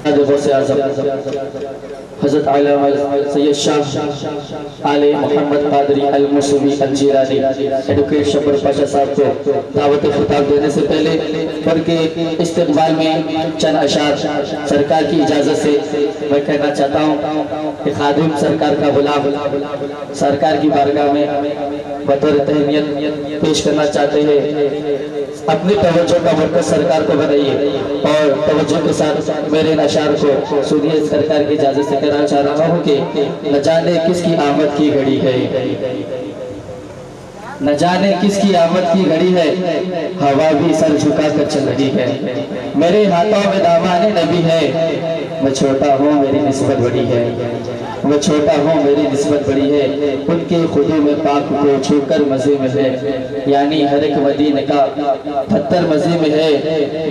غوث اعظم حضرت علامہ سید شاہ آل محمد قادری الموسوی الجیلانی ایڈوکیٹ شبر پاشا صاحب کو دعوت خطاب دینے سے پہلے ان کے استقبال میں چند اشعار سرکار کی اجازت سے میں کہنا چاہتا ہوں کہ خادم سرکار کا غلام سرکار کی بارگاہ میں بطور تہنیت پیش کرنا چاہتے ہیں۔ اپنی توجہ کا مرکز سرکار کو بنائیے اور توجہ کے ساتھ میرے اشعار کو سنیے۔ سرکار کی اجازت سے کہنا چاہ رہا ہوں کہ نہ جانے کس کی آمد کی گھڑی ہے، نہ جانے کس کی آمد کی گھڑی ہے، ہوا بھی سر جھکا کر چل رہی ہے، میرے ہاتھوں میں دامان نبی ہے، میں چھوٹا ہوں میری نسبت بڑی ہے، میں چھوٹا ہوں میری نسبت بڑی ہے، ان کے خدو میں پاک کو چھو کر مزے میں ہے، یعنی ہر ایک مدینہ کا پتھر مزے میں ہے،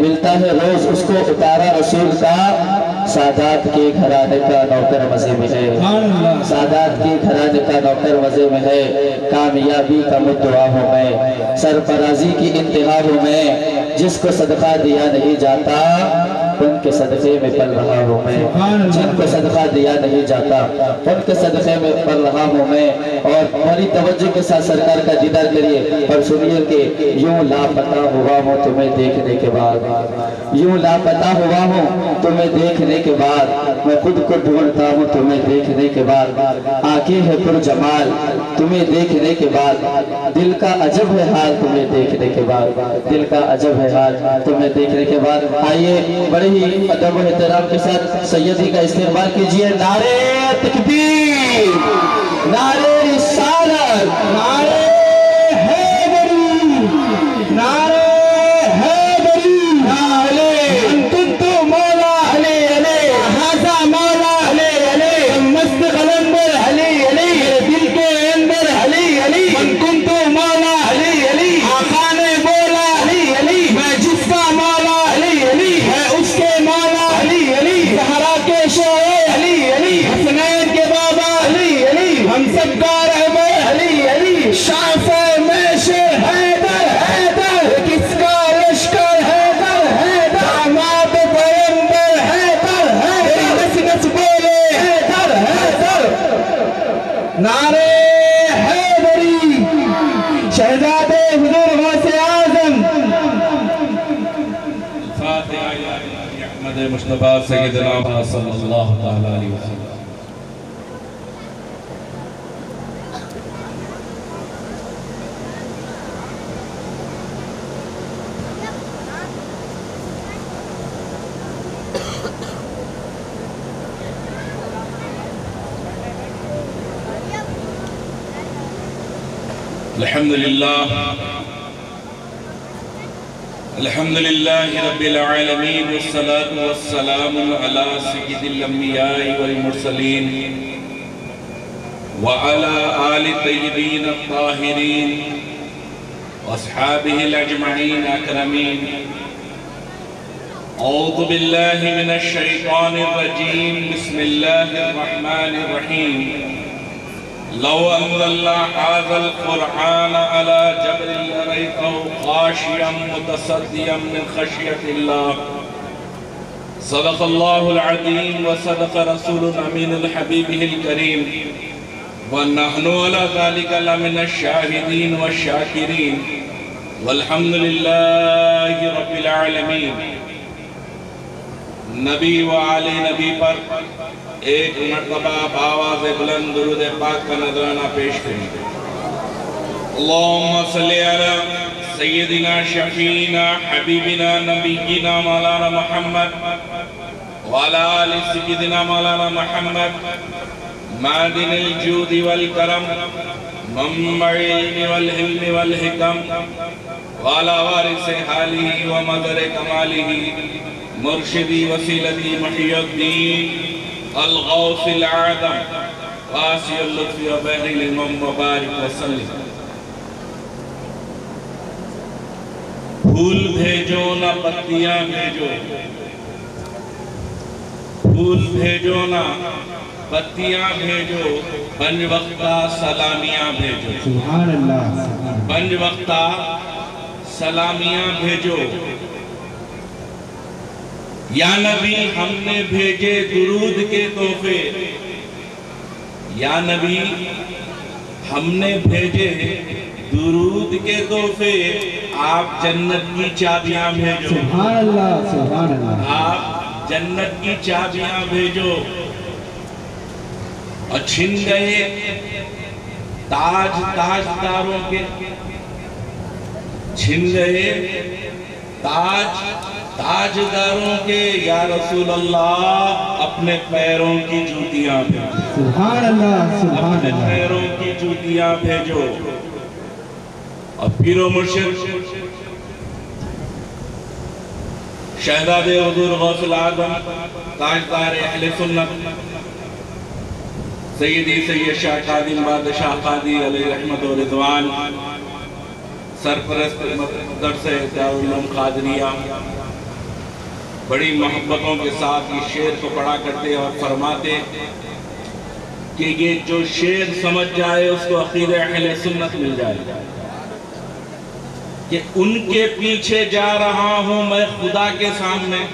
ملتا ہے روز اس کو اتارا رسول کا، سادات کے گھرانے کا نوکر مزے میں ہے، سادات کے گھرانے کا نوکر مزے میں ہے، کامیابی کا مدعا ہوں میں، سرفرازی کی انتہا ہوں میں، جس کو صدقہ دیا نہیں جاتا ان کے صدقے میں پل رہا ہوں میں، جن کو صدقہ دیا نہیں جاتا ان کے صدقے میں پل رہا ہوں میں۔ اور ہماری توجہ کے ساتھ سرکار کا دیدار کریے اور سنیے کہ یوں لاپتہ ہوا ہوں تمہیں دیکھنے کے بعد، یوں لاپتہ ہوا ہوں تمہیں دیکھنے کے بعد، میں خود کو ڈھونڈتا ہوں تمہیں دیکھنے کے بعد، آنکھیں ہے پر جمال تمہیں دیکھنے کے بعد، دل کا عجب ہے حال تمہیں دیکھنے کے بعد، دل کا عجب ہے حال تمہیں دیکھنے کے بعد۔ آئیے بڑے ہی ادب و احترام کے ساتھ سیدی کا استقبال کیجئے۔ نعرہ تکبیر، نعرہ رسالت، نعرہ حیدری، نعرہ حیدری، نعرہ انتم تو مولا علی علی، حاضہ مولا علی علی، مست قلندر علی علی، دل کے اندر علی علی، انتم تو مولا علی علی، آقا نے بولا علی علی، میں جس کا مولا علی علی ہے اس کے مولا علی علی، زہرا کے شوہر علی علی، حسنین کے بابا علی علی، ہم سب کا رہبر علی علی، شافع میں شیر حیدر حیدر، کس کا لشکر حیدر حیدر، داماد پیغمبر حیدر حیدر، نس نس بولے حیدر حیدر، نعرہ حیدری، شہزادے حضور غوث اعظم۔ فاتحہ احمد مصطفیٰ سیدنا صلی اللہ تعالیٰ علیہ وسلم۔ الحمدللہ رب العالمین والصلاة والسلام علی سید الانبیاء والمرسلین وعلی آل طیبین الطاہرین واصحابہ الاجمعین اکرمین۔ اعوذ باللہ من الشیطان الرجیم، بسم اللہ الرحمن الرحیم۔ لو انزلنا هذا القرآن على جبل لرأيته خاشعا متصدعا من خشية الله۔ صدق الله العظيم وصدق رسول الأمين الحبيب الكريم، ونحن على ذلك لمن الشاهدين والشاكرين، والحمد لله رب العالمين۔ نبی و آل نبی پر ایک مرتبہ بآواز بلند درود پاک کا نذرانہ پیش کریں۔ اللہم صلی علی سیدنا شفینا حبیبنا نبینا مولانا محمد وعلی آل سیدنا مولانا محمد، معدن الجود والکرم، منبع العلم والحلم والحکم، وعلی وارث حالہ ومدر کمالہ، مرشدی وسیلتی محی الدین، الغوث العظم، واسع اللطف وبحر العلم، وبارک وسلم۔ پھول بھیجو نہ پتیاں بھیجو، پھول بھیجو نہ پتیاں بھیجو، پنج وقتہ سلامیاں بھیجو، سبحان اللہ، پنج وقتہ سلامیاں بھیجو، یا نبی ہم نے بھیجے درود کے تحفے، یا نبی ہم نے بھیجے درود کے تحفے، آپ جنت کی چابیاں بھیجو، سبحان اللہ سبحان اللہ۔ آپ جنت کی چابیاں بھیجو۔ اور چھن گئے تاجداروں کے، چھن گئے تاجداروں کے، یا رسول اللہ اپنے پیروں کی جوتیاں بھیجو، سبحان اللہ سبحان اپنے اللہ۔ پیروں کی جوتیاں بھیجو۔ اور پیر و مرشد شہزاد حضور غوث العظم تاجدار اہل سنت سیدی سید شاہ قادی بادشاہ قادی علیہ رحمت و رضوان، سرپرست مدرسہ دارالعلوم قادریہ، بڑی محبتوں کے ساتھ یہ شعر کو پڑھا کرتے اور فرماتے کہ یہ جو شعر سمجھ جائے اس کو عقیدہ اہل سنت مل جائے، کہ ان کے پیچھے جا رہا ہوں میں خدا کے سامنے،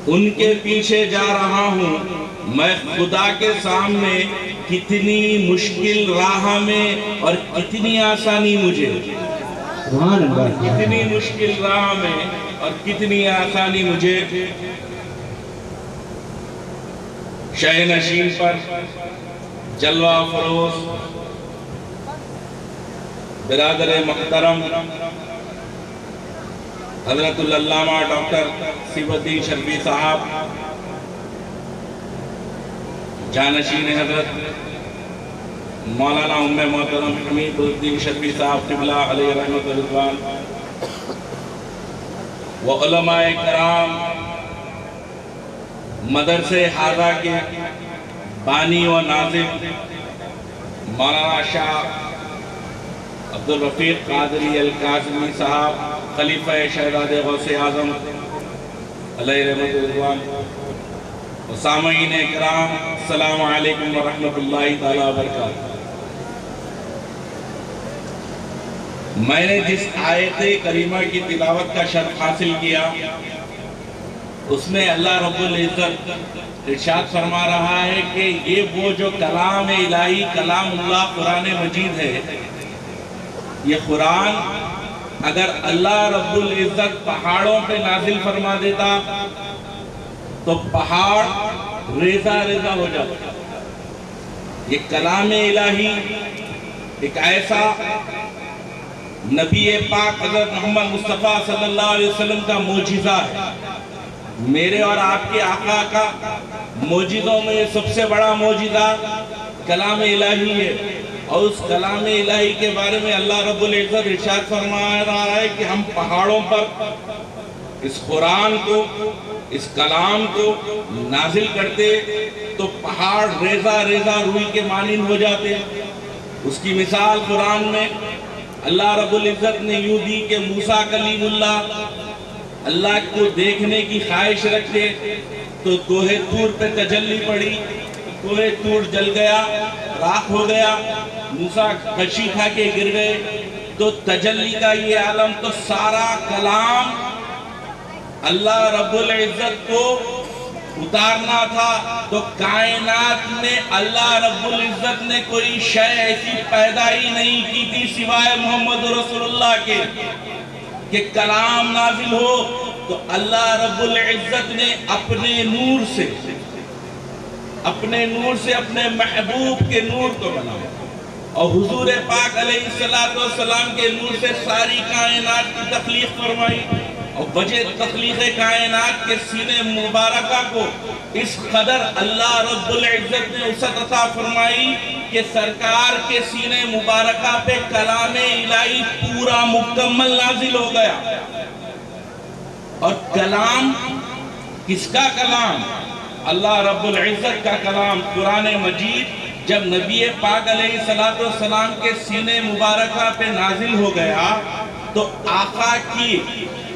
ان کے پیچھے جا رہا ہوں میں خدا کے سامنے، کتنی مشکل راہ میں اور کتنی آسانی مجھے، سبحان اللہ۔ کتنی مشکل راہ میں اور کتنی آسانی مجھے۔ شہ نشین پر جلوہ فروز برادر محترم حضرت العلامہ ڈاکٹر نصیب الدین شرفی صاحب، جانشین حضرت مولانا ام محترم حمید الدین شرفی صاحب قبلہ علیہ رحمت و رضوان، و علماء کرام مدرسے ہادہ کے بانی و ناظم مولانا شاہ عبدالرفیق قادری القاسمی صاحب، خلیفہ شہزاد غوث اعظم علیہ رحمت و رضوان، و سامعین اکرام السلام علیکم ورحمت اللہ تعالی وبرکاتہ۔ میں نے جس آیت کریمہ کی تلاوت کا شرف حاصل کیا، اس میں اللہ رب العزت ارشاد فرما رہا ہے کہ یہ وہ جو کلام الہی، کلام اللہ قرآن مجید ہے، یہ قرآن اگر اللہ رب العزت پہاڑوں پہ نازل فرما دیتا تو پہاڑ ریزہ ریزہ ہو جاتا۔ یہ کلام الہی ایک ایسا نبی پاک حضرت محمد مصطفیٰ صلی اللہ علیہ وسلم کا معجزہ ہے، میرے اور آپ کے آقا کا معجزوں میں سب سے بڑا معجزہ کلام الہی ہے، اور اس کلام الہی کے بارے میں اللہ رب العزت ارشاد فرما رہا ہے کہ ہم پہاڑوں پر اس قرآن کو، اس کلام کو نازل کرتے تو پہاڑ ریزہ ریزہ روئی کے مانند ہو جاتے۔ اس کی مثال قرآن میں اللہ رب العزت نے یوں دی کہ موسیٰ کلیم اللہ کو دیکھنے کی خواہش رکھتے تو کوہ طور پہ تجلی پڑی، کوہ طور جل گیا، راکھ ہو گیا، موسیٰ کشی کھا کے گر گئے۔ تو تجلی کا یہ عالم، تو سارا کلام اللہ رب العزت کو اتارنا تھا، تو کائنات میں اللہ رب العزت نے کوئی شے ایسی پیدا ہی نہیں کی تھی سوائے محمد رسول اللہ کے، کہ کلام نازل ہو تو اللہ رب العزت نے اپنے نور سے اپنے محبوب کے نور کو بنایا، اور حضور پاک علیہ السلام کے نور سے ساری کائنات کی تخلیق فرمائی، اور وجہ تخلیق کائنات کے سینے مبارکہ کو اس قدر اللہ رب العزت نے وسعت عطا فرمائی کہ سرکار کے سینے مبارکہ پہ کلام الہی پورا مکمل نازل ہو گیا۔ اور کلام کس کا کلام؟ اللہ رب العزت کا کلام قرآن مجید جب نبی پاک علیہ السلام کے سینے مبارکہ پہ نازل ہو گیا تو آقا کی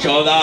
14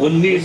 19।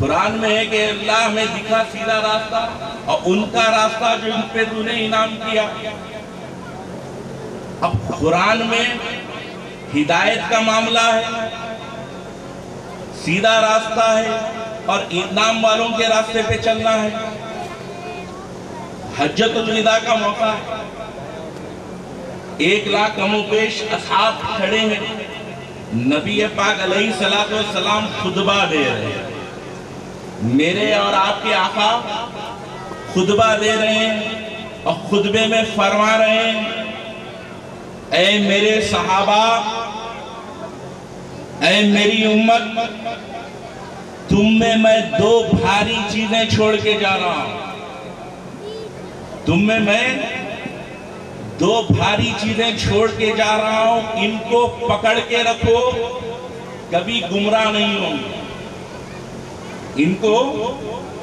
قرآن میں ہے کہ اللہ ہمیں دکھا سیدھا راستہ اور ان کا راستہ جو ان پہ تو نے انعام کیا. اب قرآن میں ہدایت کا معاملہ ہے، سیدھا راستہ ہے اور انعام والوں کے راستے پہ چلنا ہے. حجت الوداع کا موقع ہے، 1 لاکھ کم و بیش اصحاب کھڑے ہیں، نبی پاک علیہ السلام خطبہ دے رہے ہیں. میرے اور آپ کے آقا خطبہ دے رہے ہیں اور خطبے میں فرما رہے ہیں اے میرے صحابہ، اے میری امت، تم میں 2 بھاری چیزیں چھوڑ کے جا رہا ہوں. تم میں 2 بھاری چیزیں چھوڑ کے جا رہا ہوں، ان کو پکڑ کے رکھو، کبھی گمراہ نہیں ہوں گے. ان کو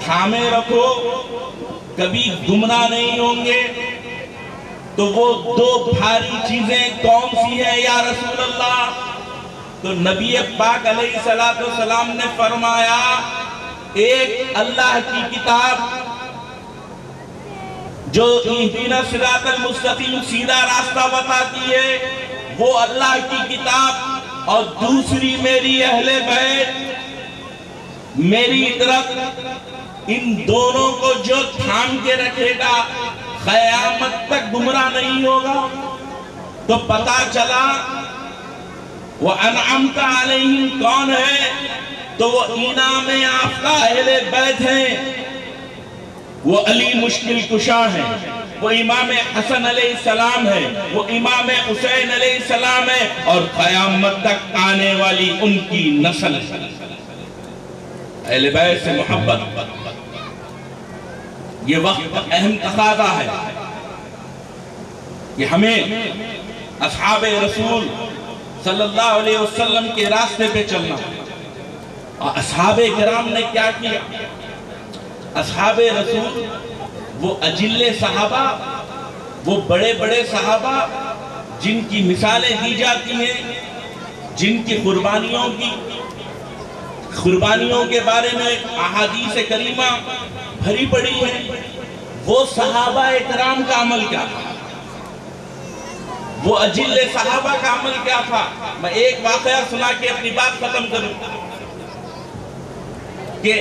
تھامے رکھو، کبھی گمراہ نہیں ہوں گے. تو وہ 2 بھاری چیزیں کون سی ہیں یا رسول اللہ؟ تو نبی پاک علیہ السلام نے فرمایا، ایک اللہ کی کتاب جو اہدنا الصراط المستقیم سیدھا راستہ بتاتی ہے، وہ اللہ کی کتاب، اور دوسری میری اہل بیت، میری طرف. ان دونوں کو جو تھام کے رکھے گا قیامت تک گمراہ نہیں ہوگا. تو پتا چلا وَأَنْعَمْتَ عَلَيْهِمْ کون ہے؟ تو وہ انعام یافتہ اہل بیت ہیں، وہ علی مشکل کشا ہیں، وہ امام حسن علیہ السلام ہے، وہ امام حسین علیہ السلام ہے، اور قیامت تک آنے والی ان کی نسل. اہل بیت سے محبت یہ وقت اہم تقاضا ہے کہ ہمیں اصحاب رسول صلی اللہ علیہ وسلم کے راستے پہ چلنا. اور اصحاب کرام نے کیا کیا؟ اصحاب رسول وہ اجل صحابہ، وہ بڑے بڑے صحابہ جن کی مثالیں دی جاتی ہیں، جن کی قربانیوں کے بارے میں احادیث کریمہ بھری پڑی ہیں. وہ صحابہ کرام کا عمل کیا تھا؟ وہ اجل صحابہ کا عمل کیا تھا؟ میں ایک واقعہ سنا کے اپنی بات ختم کروں کہ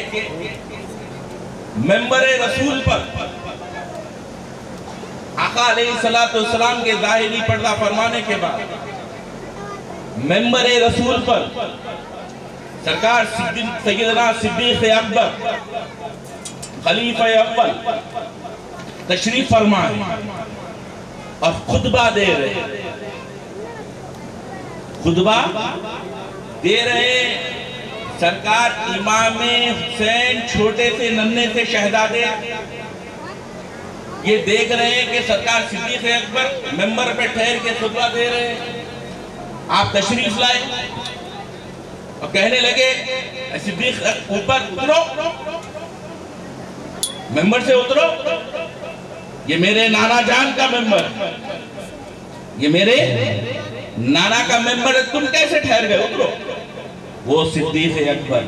ممبر رسول پر آقا علیہ السلام کے ظاہری پردہ فرمانے کے بعد ممبر رسول پر سرکار سیدنا صدیق اکبر خلیفہ اول تشریف فرمائے اور خطبہ دے رہے. سرکار امام حسین چھوٹے سے ننھے سے شہزادے یہ دیکھ رہے ہیں کہ سرکار صدیق اکبر ممبر پہ ٹھہر کے خطبہ دے رہے ہیں. آپ تشریف لائے اور کہنے لگے صدیق اوپر اترو، ممبر سے اترو، یہ میرے نانا جان کا ممبر، یہ میرے نانا کا ممبر ہے، تم کیسے ٹھہر گئے؟ اترو. وہ صدیق اکبر،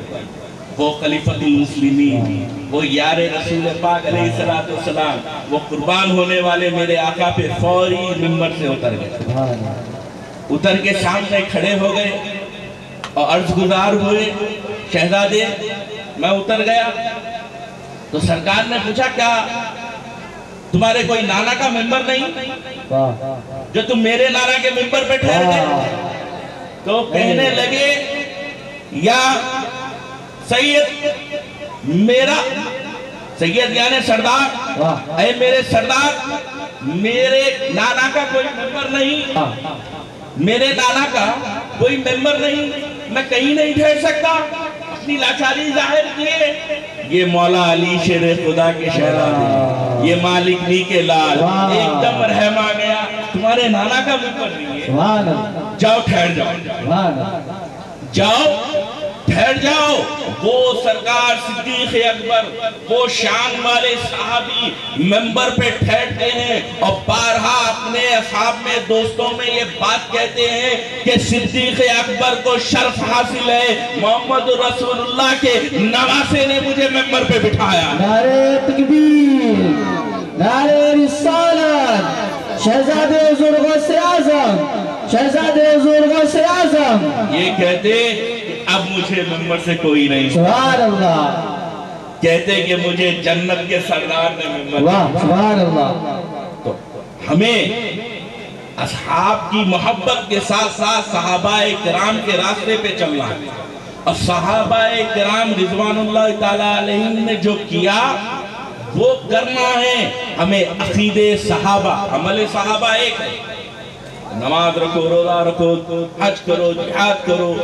وہ خلیفۃ المسلمین، وہ یار رسول پاک علیہ السلام، وہ قربان ہونے والے میرے آقا پہ فوری ممبر سے اتر گئے. اتر کے سامنے کھڑے ہو گئے اور عرض گزار ہوئے، شہزادے میں اتر گیا. تو سرکار نے پوچھا کیا تمہارے کوئی نانا کا ممبر نہیں جو تم میرے نانا کے ممبر پہ ٹھہر گئے؟ تو کہنے لگے یا سید، میرا سید یعنی سردار، اے میرے سردار، میرے نانا کا کوئی ممبر نہیں، میرے نانا کا کوئی ممبر نہیں، میں کہیں نہیں ٹھہر سکتا. اپنی لاچاری ظاہر کیے. یہ مولا علی شیر خدا کے شہزادے، یہ مالک نی کے لال، ایک دم رحم آ گیا، تمہارے نانا کا ممبر نہیں ہے، جاؤ ٹھہر جاؤ، جاؤ بیٹھ جاؤ. وہ سرکار صدیق اکبر، وہ شان والے صحابی ممبر پہ ٹھہرتے ہیں اور بارہا اپنے اصحاب میں، دوستوں میں یہ بات کہتے ہیں کہ صدیق اکبر کو شرف حاصل ہے، محمد رسول اللہ کے نواسے نے مجھے ممبر پہ بٹھایا. نعرہ تکبیر، نعرہ رسالت، شہزادے حضور غوث اعظم، شہزادے حضور غوث اعظم. یہ کہتے اب مجھے ممبر سے کوئی نہیں. سبحان اللہ. کہتے کہ مجھے جنت کے سردار نے ممبر. واہ سبحان اللہ. تو ہمیں اصحاب کی محبت کے ساتھ ساتھ صحابہ کرام کے راستے پہ چلنا ہے. اور صحابہ کرام رضوان اللہ تعالیٰ علیہ نے جو کیا وہ کرنا ہے. ہمیں عقیدے صحابہ، عمل صحابہ ایک ہے. نماز رکھو، روزہ رکھو، حج کرو، جہاد کرو،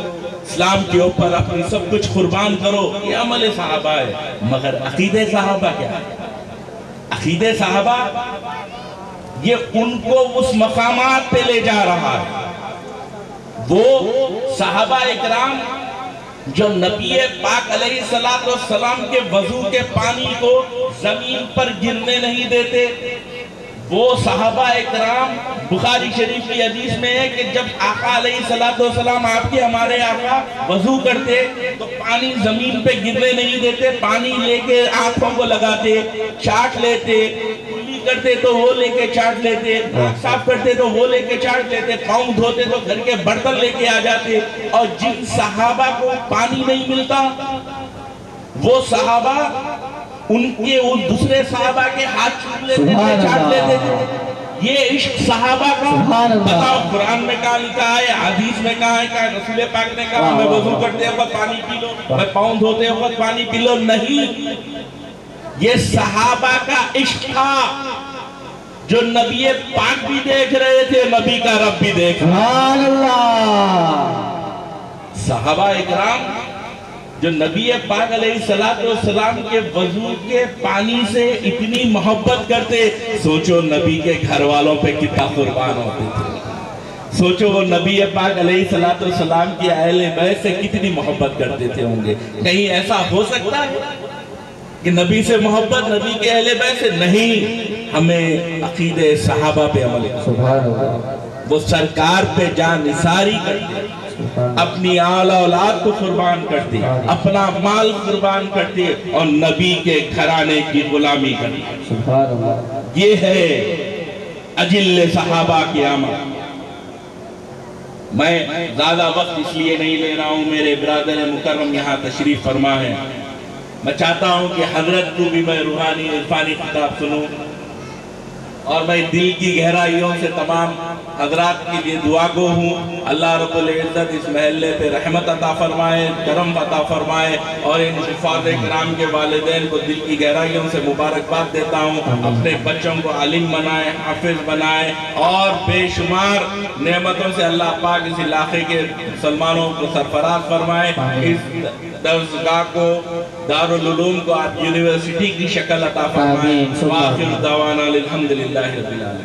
اسلام کے اوپر اپنی سب کچھ قربان کرو، یہ عمل صحابہ ہے. مگر عقیدے صحابہ کیا ہے؟ عقیدے صحابہ یہ ان کو اس مقامات پہ لے جا رہا ہے. وہ صحابہ اکرام جو نبی پاک علیہ السلام کے وضو کے پانی کو زمین پر گرنے نہیں دیتے. وہ صحابہ اکرام، بخاری شریف کی حدیث میں ہے کہ جب آقا علیہ السلام آپ کے ہمارے آقا وضو کرتے تو پانی زمین پہ گرنے نہیں دیتے، پانی لے کے آنکھوں کو لگاتے، چاٹ لیتے، کلی کرتے تو وہ لے کے چاٹ لیتے، صاف کرتے تو وہ لے کے چاٹ لیتے، پاؤں دھوتے تو گھر کے برتن لے کے آ جاتے. اور جن صحابہ کو پانی نہیں ملتا وہ صحابہ ان کے اس دوسرے صحابہ کے ہاتھ چھوٹ لیتے تھے، چاٹ لیتے تھے. یہ عشق صحابہ کا. بتاؤ قرآن میں کہاں لکھا ہے، حدیث میں کہاں ہے کہ رسول پاک نے کہا میں وضو کرتے وقت پانی پی لو، میں پاؤں دھوتے وقت پانی پی لو؟ نہیں، یہ صحابہ کا عشق تھا جو نبی پاک بھی دیکھ رہے تھے، نبی کا رب بھی دیکھ رہا. سبحان اللہ. صحابہ اکرام جو نبی پاک علیہ السلام کے وضو کے پانی سے اتنی محبت کرتے، سوچو نبی کے گھر والوں پہ کتنا قربان ہوتے تھے. سوچو وہ نبی پاک علیہ السلام کی اہل بیت سے کتنی محبت کرتے تھے ہوں گے. کہیں ایسا ہو سکتا ہے کہ نبی سے محبت نبی کے اہل بیت سے نہیں؟ ہمیں عقیدے صحابہ پہ عمل کرنا. سبحان اللہ. وہ سرکار پہ جان نثاری کرتے، اپنی آل اولاد کو قربان کرتے، اپنا مال قربان کرتے اور نبی کے گھرانے کی غلامی کرتے. سبحان اللہ. یہ ہے اجل صحابہ کی آمد. میں زیادہ وقت اس لیے نہیں لے رہا ہوں، میرے برادر مکرم یہاں تشریف فرما ہے. میں چاہتا ہوں کہ حضرت کو بھی میں روحانی عرفانی خطاب سنوں، اور میں دل کی گہرائیوں سے تمام حضرات کے لیے دعا گو ہوں. اللہ رب العزت اس محلے پہ رحمت عطا فرمائے، کرم عطا فرمائے، اور ان حفاظ کرام کے والدین کو دل کی گہرائیوں سے مبارکباد دیتا ہوں. اپنے بچوں کو عالم بنائے، حافظ بنائے، اور بے شمار نعمتوں سے اللہ پاک اس علاقے کے مسلمانوں کو سرفراز فرمائے. اس درسگاہ کو، دارالعلوم کو آپ یونیورسٹی کی شکل عطا فرمائے. وآخر دعوانا الحمدللہ رب العالمین.